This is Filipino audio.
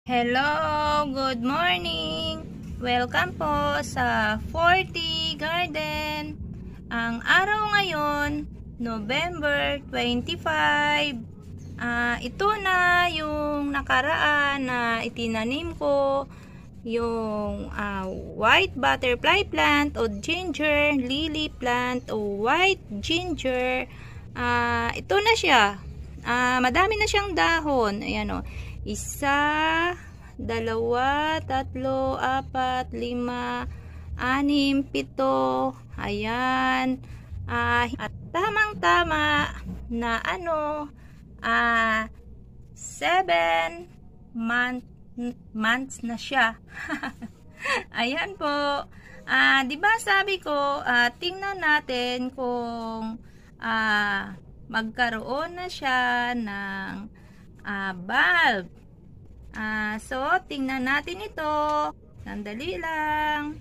Hello, good morning! Welcome po sa 40 Garden. Ang araw ngayon, November 25. Ito na yung nakaraan na itinanim ko, yung white butterfly plant o ginger lily plant o white ginger. Ito na siya. Madami na siyang dahon. Ayan o. 1, 2, 3, 4, 5, 6, 7. Ayan. At tamang-tama na 7 months na siya. Ayan po. 'Di ba sabi ko, tingnan natin kung magkaroon na siya ng bulb. So, tingnan natin ito. Sandali lang.